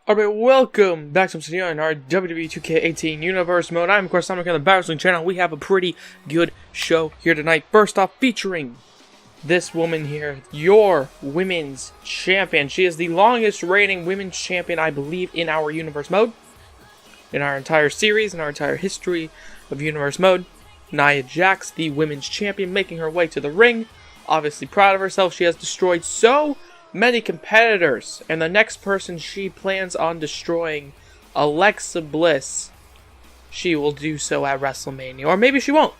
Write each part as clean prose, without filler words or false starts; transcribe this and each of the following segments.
Alright, welcome back to some in our WWE 2K18 Universe mode. I'm, of course, Sonic on the Battle Wrestling channel. We have a pretty good show here tonight. First off, featuring this woman here, your women's champion. She is the longest reigning women's champion, I believe, in our Universe mode. In our entire series, in our entire history of Universe mode. Nia Jax, the women's champion, making her way to the ring. Obviously proud of herself. She has destroyed so many competitors, and the next person she plans on destroying, Alexa Bliss, she will do so at WrestleMania. Or maybe she won't.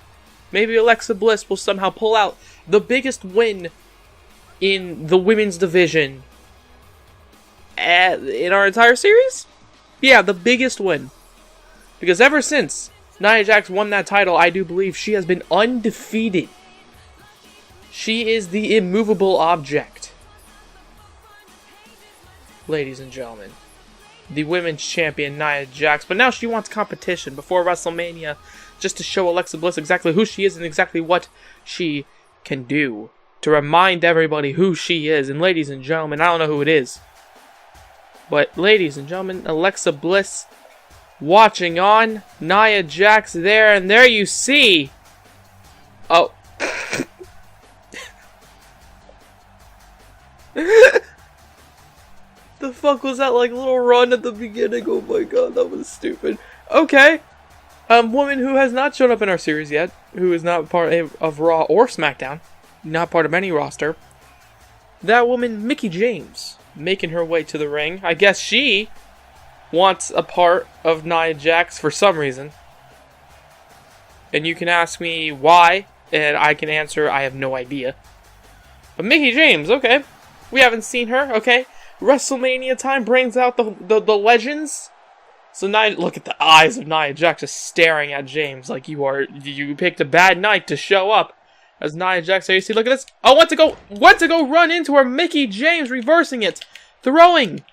Maybe Alexa Bliss will somehow pull out the biggest win in the women's division in our entire series? Yeah, the biggest win. Because ever since Nia Jax won that title, I do believe she has been undefeated. She is the immovable object. Ladies and gentlemen, the women's champion Nia Jax, but now she wants competition before WrestleMania just to show Alexa Bliss exactly who she is and exactly what she can do, to remind everybody who she is. And ladies and gentlemen, I don't know who it is, but ladies and gentlemen, Alexa Bliss watching on, Nia Jax there, and there you see, oh, the fuck was that, like, little run at the beginning? Oh my god, that was stupid. Okay. Woman who has not shown up in our series yet, who is not part of Raw or SmackDown, not part of any roster. That woman, Mickie James, making her way to the ring. I guess she wants a part of Nia Jax for some reason. And you can ask me why, and I can answer, I have no idea. But Mickie James, okay. We haven't seen her, okay. WrestleMania time brings out the legends. So Nia, look at the eyes of Nia Jax just staring at James like you picked a bad night to show up. As Nia Jax, there you see, look at this. Oh, went to go run into her. Mickie James reversing it, throwing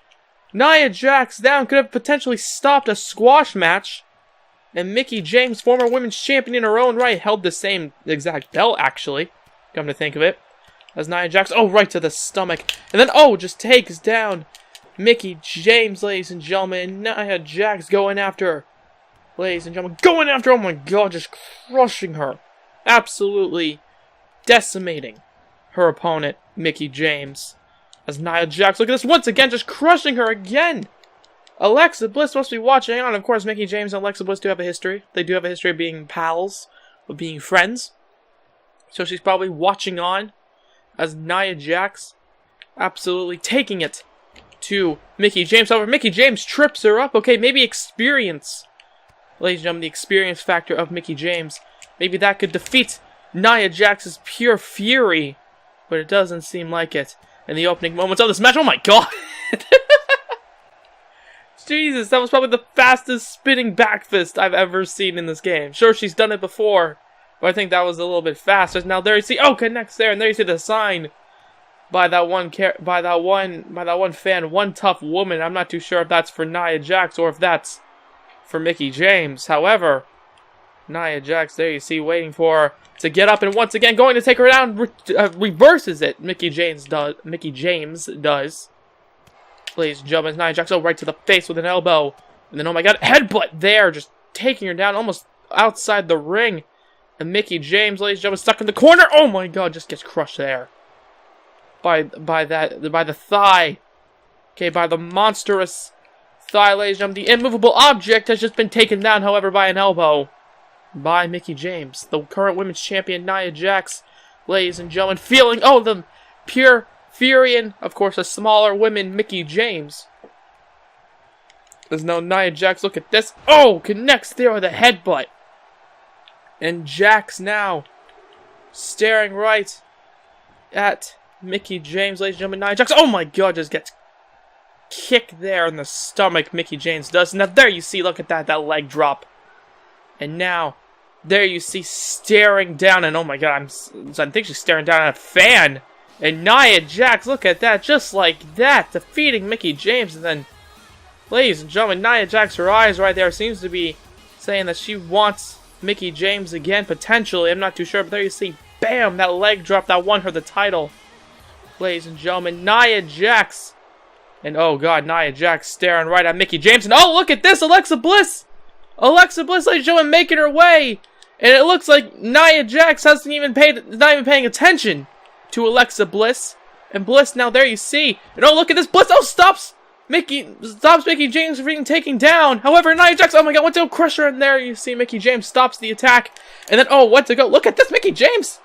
Nia Jax down. Could have potentially stopped a squash match. And Mickie James, former women's champion in her own right, held the same exact belt actually. Come to think of it. As Nia Jax, oh, right to the stomach. And then, oh, just takes down Mickie James, ladies and gentlemen. Nia Jax going after her. Ladies and gentlemen, going after her. Oh my god, just crushing her. Absolutely decimating her opponent, Mickie James. As Nia Jax, look at this, once again, just crushing her again. Alexa Bliss must be watching on. Of course, Mickie James and Alexa Bliss do have a history. They do have a history of being pals, of being friends. So she's probably watching on. As Nia Jax absolutely taking it to Mickie James. However, Mickie James trips her up. Okay, maybe experience. Ladies and gentlemen, the experience factor of Mickie James. Maybe that could defeat Nia Jax's pure fury. But it doesn't seem like it. In the opening moments of this match. Oh my god! Jesus, that was probably the fastest spinning back fist I've ever seen in this game. Sure, she's done it before. But I think that was a little bit faster. Now there you see, oh, connects there, and there you see the sign by that one fan, one tough woman. I'm not too sure if that's for Nia Jax or if that's for Mickie James. However, Nia Jax, there you see, waiting for her to get up, and once again going to take her down, reverses it. Mickie James does. Ladies and gentlemen, Nia Jax, oh, right to the face with an elbow, and then oh my god, headbutt there, just taking her down almost outside the ring. And Mickie James, ladies and gentlemen, stuck in the corner. Oh my god, just gets crushed there. By the thigh. Okay, by the monstrous thigh, ladies and gentlemen. The immovable object has just been taken down, however, by an elbow. By Mickie James. The current women's champion, Nia Jax, ladies and gentlemen, feeling, oh, the pure fury and, of course, a smaller woman, Mickie James. There's no Nia Jax, look at this. Oh, connects there with a headbutt. And Jax now staring right at Mickie James, ladies and gentlemen. Nia Jax, oh my god, just gets kicked there in the stomach. Mickie James does. Now there you see, look at that leg drop. And now there you see staring down, and oh my god, I think she's staring down at a fan. And Nia Jax, look at that, just like that, defeating Mickie James. And then, ladies and gentlemen, Nia Jax, her eyes right there seems to be saying that she wants Mickie James again, potentially. I'm not too sure, but there you see, bam, that leg drop that won her the title. Ladies and gentlemen, Nia Jax And oh god, Nia Jax staring right at Mickie James. And oh, look at this, Alexa Bliss! Alexa Bliss, ladies and gentlemen, making her way. And it looks like Nia Jax not even paying attention to Alexa Bliss. And Bliss, now there you see. And oh, look at this, Bliss, oh, stops Mickie James from being taken down. However, Nia Jax, oh my god, went to crush her in there. You see Mickie James stops the attack. And then, oh, went to go. Look at this, Mickie James,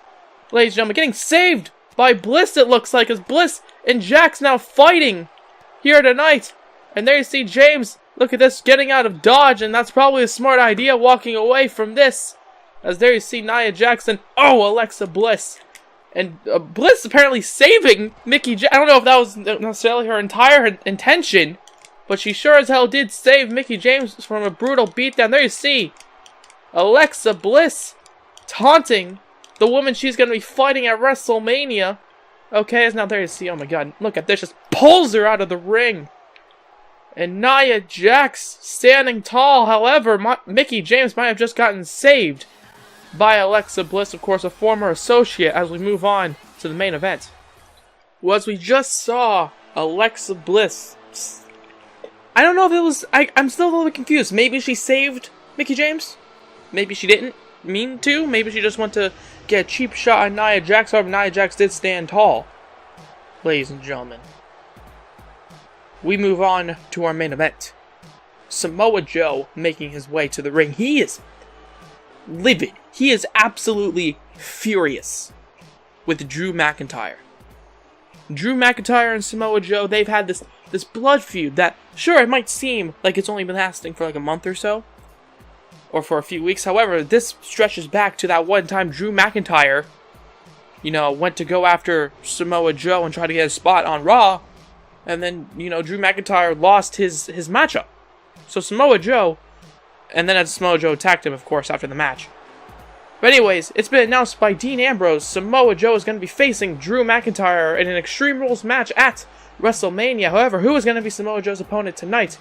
ladies and gentlemen, getting saved by Bliss, it looks like, as Bliss and Jax now fighting here tonight. And there you see James, look at this, getting out of dodge, and that's probably a smart idea, walking away from this. As there you see Nia Jax and, oh, Alexa Bliss. And Bliss apparently saving Mickie Jax. I don't know if that was necessarily her entire intention, but she sure as hell did save Mickie James from a brutal beatdown. There you see Alexa Bliss taunting the woman she's going to be fighting at WrestleMania. Okay, as now there you see, oh my god, look at this, just pulls her out of the ring. And Nia Jax standing tall. However, Mickie James might have just gotten saved by Alexa Bliss, of course, a former associate, as we move on to the main event. Well, as we just saw Alexa Bliss, I don't know if it was, I'm still a little bit confused. Maybe she saved Mickie James? Maybe she didn't mean to? Maybe she just went to get a cheap shot on Nia Jax. However, Nia Jax did stand tall. Ladies and gentlemen, we move on to our main event. Samoa Joe making his way to the ring. He is livid. He is absolutely furious with Drew McIntyre. Drew McIntyre and Samoa Joe, they've had this blood feud that, sure, it might seem like it's only been lasting for like a month or so, or for a few weeks. However, this stretches back to that one time Drew McIntyre, you know, went to go after Samoa Joe and try to get a spot on Raw, and then, you know, Drew McIntyre lost his matchup. So Samoa Joe, and then as Samoa Joe attacked him, of course, after the match. But anyways, it's been announced by Dean Ambrose, Samoa Joe is going to be facing Drew McIntyre in an Extreme Rules match at WrestleMania. However, who is going to be Samoa Joe's opponent tonight?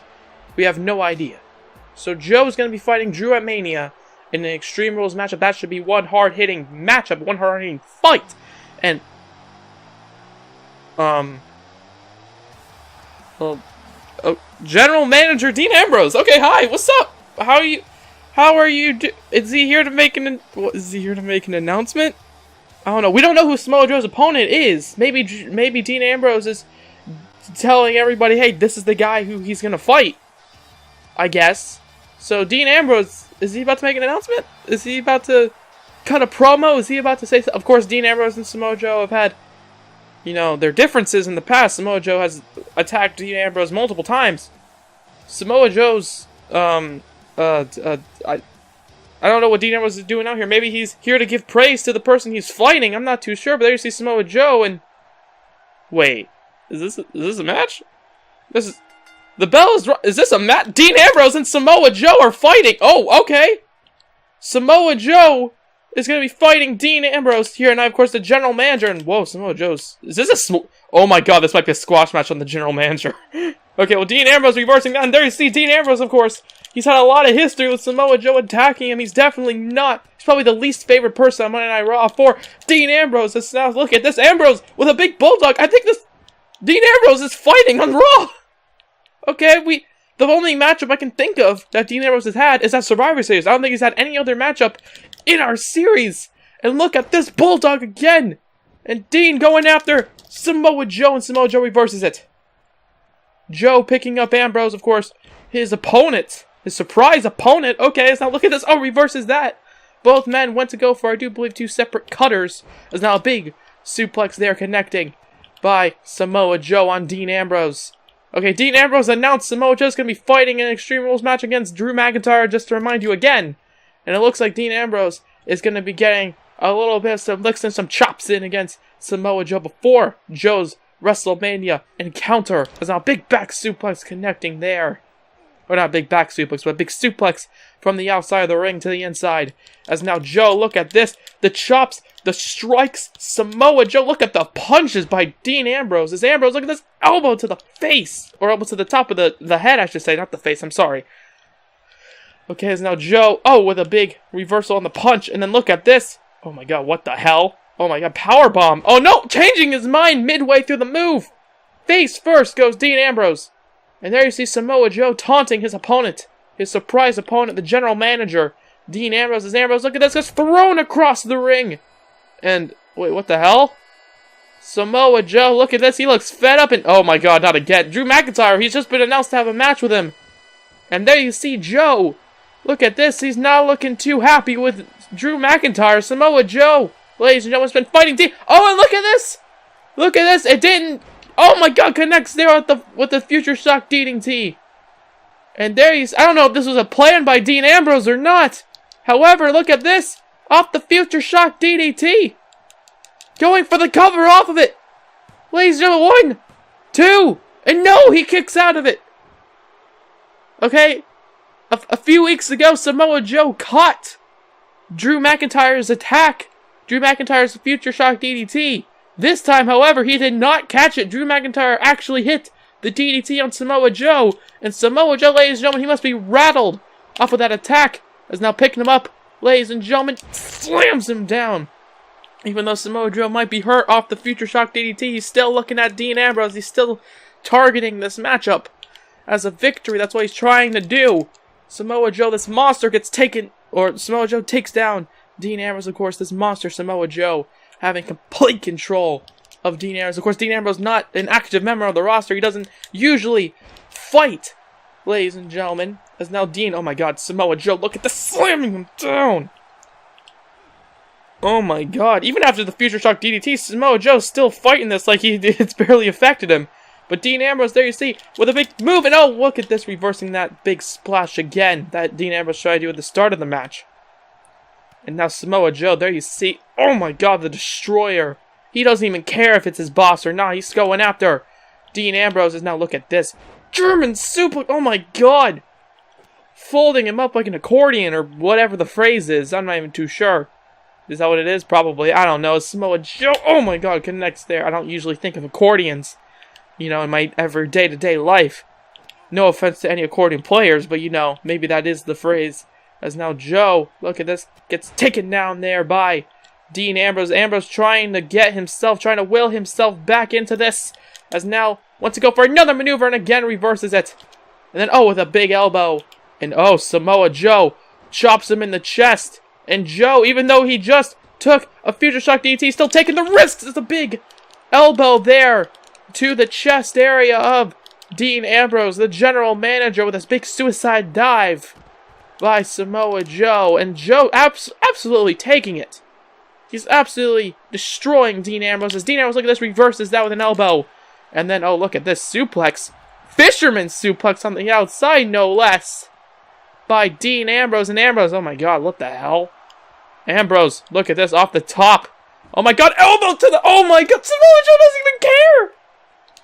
We have no idea. So Joe is going to be fighting Drew at Mania in an Extreme Rules matchup. That should be one hard-hitting matchup, one hard-hitting fight. And, General Manager Dean Ambrose. Okay, hi, what's up? How are you? Is he here to make is he here to make an announcement? I don't know. We don't know who Samoa Joe's opponent is. Maybe Dean Ambrose is telling everybody, hey, this is the guy who he's gonna fight, I guess. So Dean Ambrose, is he about to make an announcement? Is he about to cut a promo? Is he about to say something? Of course, Dean Ambrose and Samoa Joe have had, you know, their differences in the past. Samoa Joe has attacked Dean Ambrose multiple times. Samoa Joe's, I don't know what Dean Ambrose is doing out here. Maybe he's here to give praise to the person he's fighting. I'm not too sure, but there you see Samoa Joe and... Wait, is this a match? The bell is this a match? Dean Ambrose and Samoa Joe are fighting! Oh, okay! Samoa Joe is going to be fighting Dean Ambrose here, and I, of course, the general manager, and whoa, Samoa Joe's... Is this a... Oh my god, this might be a squash match on the general manager. Okay, well, Dean Ambrose reversing that, and there you see Dean Ambrose, of course. He's had a lot of history with Samoa Joe attacking him. He's definitely not... He's probably the least favorite person on Monday Night Raw for Dean Ambrose. Let's now look at this. Ambrose with a big bulldog. I think this... Dean Ambrose is fighting on Raw. Okay, the only matchup I can think of that Dean Ambrose has had is that Survivor Series. I don't think he's had any other matchup in our series. And look at this bulldog again. And Dean going after Samoa Joe, and Samoa Joe reverses it. Joe picking up Ambrose, of course, his opponent. His surprise opponent. Okay, so now look at this. Oh, reverses that. Both men went to go for, I do believe, 2 separate cutters. There's now a big suplex there connecting by Samoa Joe on Dean Ambrose. Okay, Dean Ambrose announced Samoa Joe's going to be fighting in an Extreme Rules match against Drew McIntyre, just to remind you again. And it looks like Dean Ambrose is going to be getting a little bit of some licks and some chops in against Samoa Joe before Joe's WrestleMania encounter. There's now a big back suplex connecting there. Or not a big back suplex, but a big suplex from the outside of the ring to the inside. As now Joe, look at this. The chops, the strikes, Samoa Joe. Look at the punches by Dean Ambrose. This Ambrose, look at this elbow to the face. Or elbow to the top of the head, I should say. Not the face, I'm sorry. Okay, as now Joe, oh, with a big reversal on the punch. And then look at this. Oh my god, what the hell? Oh my god, powerbomb. Oh no, changing his mind midway through the move. face first goes Dean Ambrose. And there you see Samoa Joe taunting his opponent. His surprise opponent, the general manager. Dean Ambrose is Ambrose. Look at this. Gets thrown across the ring. And, wait, what the hell? Samoa Joe, look at this. He looks fed up and, oh my god, not again. Drew McIntyre, he's just been announced to have a match with him. And there you see Joe. Look at this. He's not looking too happy with Drew McIntyre. Samoa Joe, ladies and gentlemen, has been fighting Dean. Oh, and look at this. Look at this. It didn't. Oh my god, connects there with the Future Shock DDT. And there he's, I don't know if this was a plan by Dean Ambrose or not. However, look at this. Off the Future Shock DDT. Going for the cover off of it. Ladies and gentlemen, 1, 2, and no, he kicks out of it. Okay, a few weeks ago, Samoa Joe caught Drew McIntyre's attack. Drew McIntyre's Future Shock DDT. This time, however, he did not catch it. Drew McIntyre actually hit the DDT on Samoa Joe. And Samoa Joe, ladies and gentlemen, he must be rattled off of that attack. Is now picking him up, ladies and gentlemen, slams him down. Even though Samoa Joe might be hurt off the Future Shock DDT, he's still looking at Dean Ambrose. He's still targeting this matchup as a victory. That's what he's trying to do. Samoa Joe, this monster, gets taken, or Samoa Joe takes down Dean Ambrose, of course. This monster, Samoa Joe, having complete control of Dean Ambrose. Of course, Dean Ambrose not an active member of the roster. He doesn't usually fight, ladies and gentlemen. As now Dean, oh my god, Samoa Joe, look at the slamming him down. Oh my god, even after the Future Shock DDT, Samoa Joe's still fighting this like it's barely affected him. But Dean Ambrose, there you see, with a big move, and oh, look at this, reversing that big splash again that Dean Ambrose tried to do at the start of the match. And now Samoa Joe, there you see, oh my god, the Destroyer. He doesn't even care if it's his boss or not, he's going after Dean Ambrose. Is now, look at this, German suplex, oh my god. Folding him up like an accordion, or whatever the phrase is, I'm not even too sure. Is that what it is? Probably. I don't know. Samoa Joe, oh my god, connects there. I don't usually think of accordions, you know, in my day-to-day life. No offense to any accordion players, but you know, maybe that is the phrase. As now Joe, look at this, gets taken down there by Dean Ambrose. Ambrose trying to will himself back into this. As now, wants to go for another maneuver and again reverses it. And then, oh, with a big elbow. And oh, Samoa Joe chops him in the chest. And Joe, even though he just took a Future Shock DDT, still taking the risks. It's a big elbow there to the chest area of Dean Ambrose, the general manager, with this big suicide dive by Samoa Joe. And Joe absolutely taking it. He's absolutely destroying Dean Ambrose. As Dean Ambrose, look at this, reverses that with an elbow. And then, oh, look at this suplex. Fisherman suplex on the outside, no less, by Dean Ambrose. And Ambrose, oh my god, what the hell? Ambrose, look at this, off the top. Oh my god, elbow to the, oh my god, Samoa Joe doesn't even care.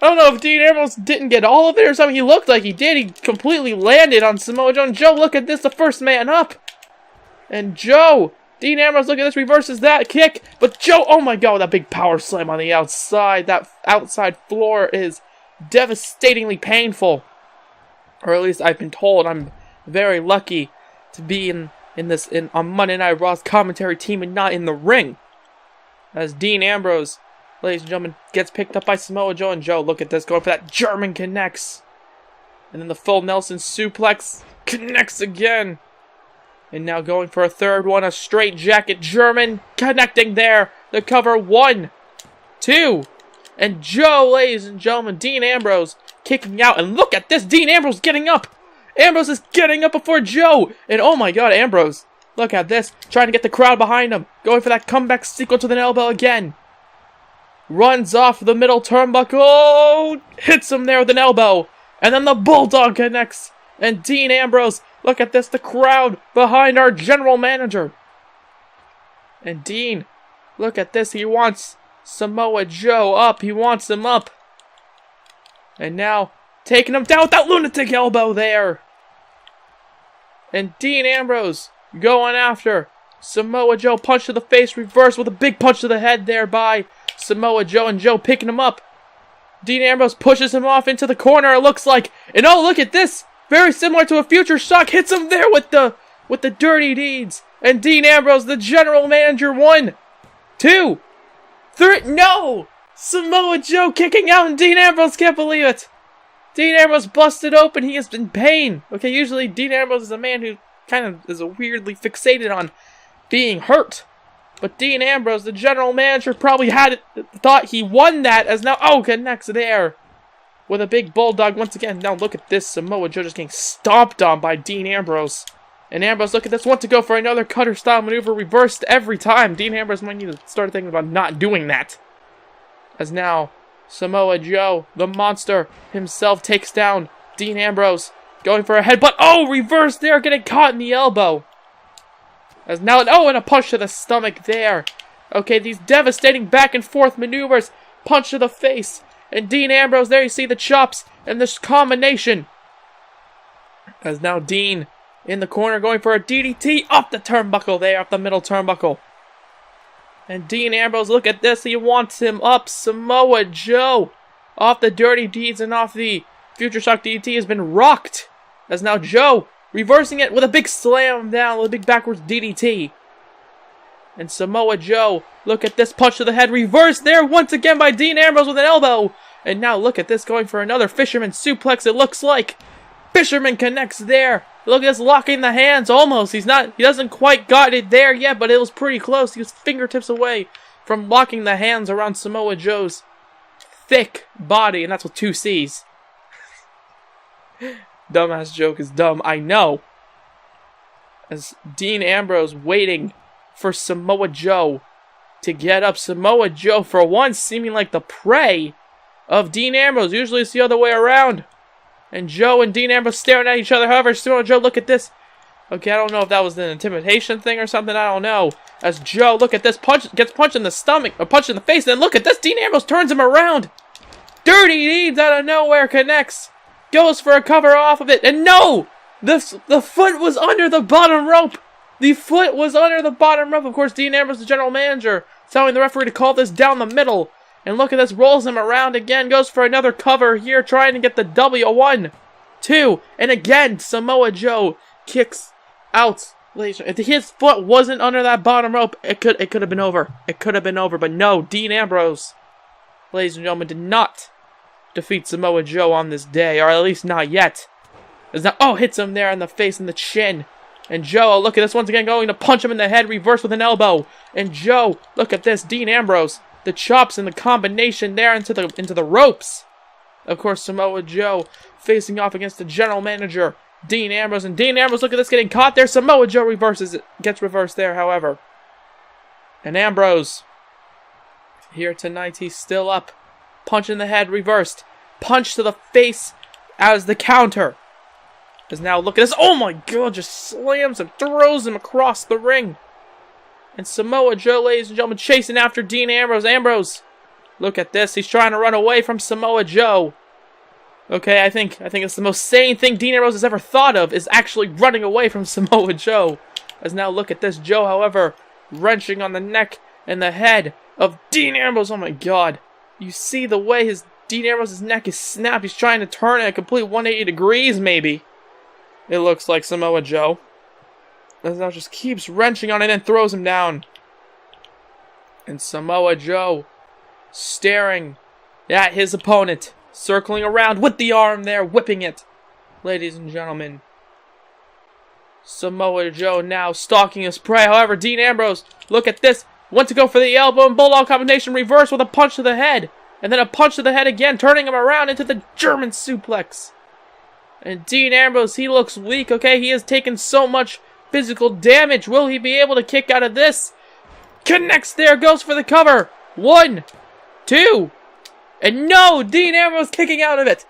I don't know if Dean Ambrose didn't get all of it or something. He looked like he did. He completely landed on Samoa Joe. And Joe, look at this, the first man up. And Joe, Dean Ambrose, look at this, reverses that kick. But Joe, oh my god, that big power slam on the outside. That outside floor is devastatingly painful. Or at least I've been told. I'm very lucky to be on Monday Night Raw's commentary team and not in the ring. As Dean Ambrose, ladies and gentlemen, gets picked up by Samoa Joe. And Joe, look at this, going for that German connects. And then the full Nelson suplex connects again. And now going for a third one, a straight jacket German connecting there. The cover, 1, 2. And Joe, ladies and gentlemen, Dean Ambrose kicking out. And look at this, Dean Ambrose getting up. Ambrose is getting up before Joe. And oh my god, Ambrose, look at this, trying to get the crowd behind him. Going for that comeback sequence with an elbow again. Runs off the middle turnbuckle. Oh, hits him there with an elbow. And then the Bulldog connects. And Dean Ambrose, look at this, the crowd behind our general manager. And Dean, look at this, he wants Samoa Joe up. He wants him up. And now, taking him down with that lunatic elbow there. And Dean Ambrose going after Samoa Joe. Punch to the face, reverse with a big punch to the head there by Samoa Joe. And Joe picking him up. Dean Ambrose pushes him off into the corner, it looks like. And oh, look at this. Very similar to a Future Shock. Hits him there with the dirty deeds. And Dean Ambrose, the general manager, 1, 2, 3. No! Samoa Joe kicking out, and Dean Ambrose can't believe it. Dean Ambrose busted open. He is in pain. Okay, usually Dean Ambrose is a man who kind of is weirdly fixated on being hurt. But Dean Ambrose, the general manager, probably thought he won that, as now, connects there with a big bulldog once again. Now look at this. Samoa Joe just getting stomped on by Dean Ambrose. And Ambrose, look at this, want to go for another cutter-style maneuver, reversed every time. Dean Ambrose might need to start thinking about not doing that. As now, Samoa Joe, the monster himself, takes down Dean Ambrose, going for a headbutt. Oh, reverse there, getting caught in the elbow. As now, and a punch to the stomach there. Okay, these devastating back and forth maneuvers. Punch to the face. And Dean Ambrose, there you see the chops and this combination. As now Dean in the corner going for a DDT off the turnbuckle there, off the middle turnbuckle. And Dean Ambrose, look at this, he wants him up. Samoa Joe off the dirty deeds and off the Future Shock DDT has been rocked. As now Joe reversing it with a big slam down, with a big backwards DDT. And Samoa Joe, look at this punch to the head, reversed there once again by Dean Ambrose with an elbow. And now look at this, going for another fisherman suplex, it looks like. Fisherman connects there. Look at this, locking the hands almost. He doesn't quite got it there yet, but it was pretty close. He was fingertips away from locking the hands around Samoa Joe's thick body, and that's with 2 C's. Dumbass joke is dumb, I know. As Dean Ambrose waiting for Samoa Joe to get up. Samoa Joe, for once, seeming like the prey of Dean Ambrose. Usually it's the other way around. And Joe and Dean Ambrose staring at each other. However, Samoa Joe, look at this. Okay, I don't know if that was an intimidation thing or something. I don't know. As Joe, look at this, gets punched in the stomach, or punched in the face. And then look at this, Dean Ambrose turns him around. Dirty Deeds out of nowhere connects. Goes for a cover off of it. And no! The foot was under the bottom rope. The foot was under the bottom rope. Of course, Dean Ambrose, the general manager, telling the referee to call this down the middle. And look at this, rolls him around again, goes for another cover here, trying to get the W. 1, 2, and again, Samoa Joe kicks out. If his foot wasn't under that bottom rope, it could have been over. It could have been over, but no, Dean Ambrose, ladies and gentlemen, did not defeat Samoa Joe on this day, or at least not yet. As now, hits him there in the face and the chin. And Joe, look at this, once again going to punch him in the head, reverse with an elbow. And Joe, look at this, Dean Ambrose, the chops and the combination there into the ropes. Of course, Samoa Joe facing off against the general manager, Dean Ambrose. And Dean Ambrose, look at this, getting caught there. Samoa Joe reverses it, gets reversed there, however. And Ambrose, here tonight, he's still up. Punch in the head, reversed. Punch to the face as the counter. As now, look at this. Oh my god, just slams him, throws him across the ring. And Samoa Joe, ladies and gentlemen, chasing after Dean Ambrose. Ambrose, look at this. He's trying to run away from Samoa Joe. Okay, I think it's the most sane thing Dean Ambrose has ever thought of, is actually running away from Samoa Joe. As now, look at this. Joe, however, wrenching on the neck and the head of Dean Ambrose. Oh my god. You see the way Dean Ambrose's neck is snapped. He's trying to turn it a complete 180 degrees, maybe. It looks like Samoa Joe. As now just keeps wrenching on it and throws him down. And Samoa Joe staring at his opponent, circling around with the arm there, whipping it. Ladies and gentlemen, Samoa Joe now stalking his prey. However, Dean Ambrose, look at this, went to go for the elbow and bulldog combination, reverse with a punch to the head. And then a punch to the head again, turning him around into the German suplex. And Dean Ambrose, he looks weak, okay? He has taken so much physical damage. Will he be able to kick out of this? Connects there, goes for the cover. 1, 2, and no! Dean Ambrose kicking out of it.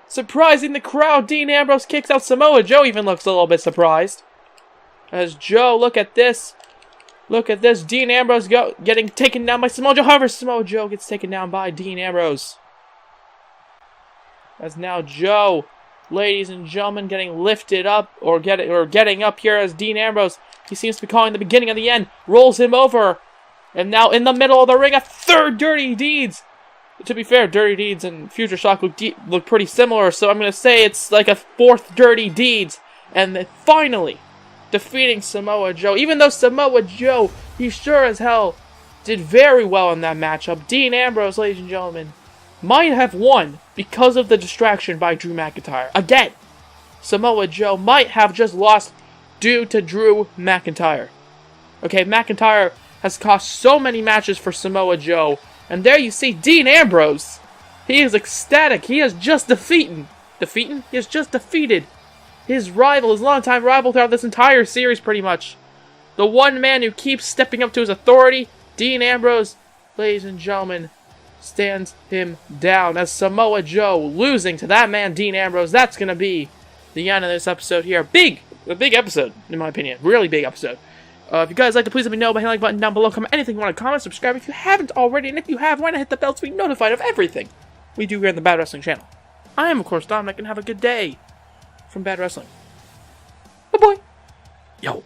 Surprising the crowd, Dean Ambrose kicks out. Samoa Joe even looks a little bit surprised. As Joe, look at this. Look at this, Dean Ambrose getting taken down by Samoa Joe. However, Samoa Joe gets taken down by Dean Ambrose. As now Joe, ladies and gentlemen, getting lifted up, or getting up here as Dean Ambrose, he seems to be calling the beginning of the end, rolls him over, and now in the middle of the ring, a third Dirty Deeds. To be fair, Dirty Deeds and Future Shock look pretty similar, so I'm going to say it's like a fourth Dirty Deeds, and finally defeating Samoa Joe. Even though Samoa Joe, he sure as hell did very well in that matchup. Dean Ambrose, ladies and gentlemen, might have won because of the distraction by Drew McIntyre. Again, Samoa Joe might have just lost due to Drew McIntyre. Okay, McIntyre has cost so many matches for Samoa Joe. And there you see Dean Ambrose. He is ecstatic. He has just defeated his rival, his longtime rival throughout this entire series pretty much. The one man who keeps stepping up to his authority, Dean Ambrose, ladies and gentlemen, stands him down as Samoa Joe losing to that man, Dean Ambrose. That's going to be the end of this episode here. A big episode, in my opinion. Really big episode. If you guys like to, please let me know by hitting the like button down below. Comment anything you want to comment, subscribe if you haven't already, and if you have, why not hit the bell to be notified of everything we do here on the Bad Wrestling channel. I am, of course, Dominic, and have a good day from Bad Wrestling. Bye-bye. Yo.